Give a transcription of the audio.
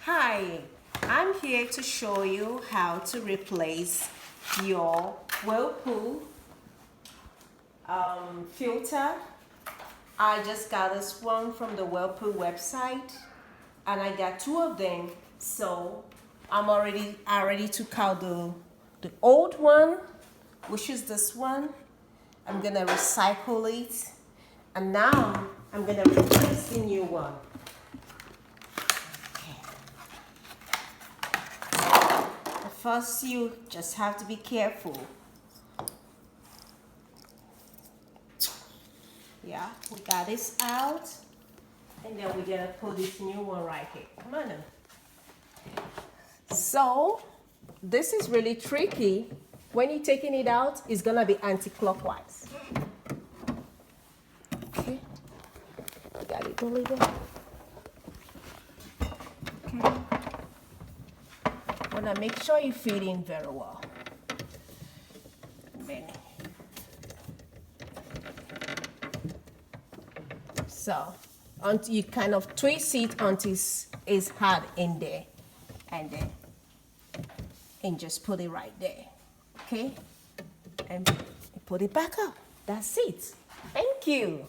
Hi, I'm here to show you how to replace your Whirlpool filter. I just got this one from the Whirlpool website and I got two of them, so I already took out the old one, which is this one. I'm gonna recycle it, and now I'm gonna replace the new one. First, you just have to be careful. Yeah, we got this out, and then we're gonna put this new one right here. Come on now. So this is really tricky. When you're taking it out, it's gonna be anti-clockwise. Okay, got it a little. Okay. Wanna make sure you fit in very well. So until you kind of twist it until it's hard in there, and just put it right there. Okay, and put it back up. That's it. Thank you.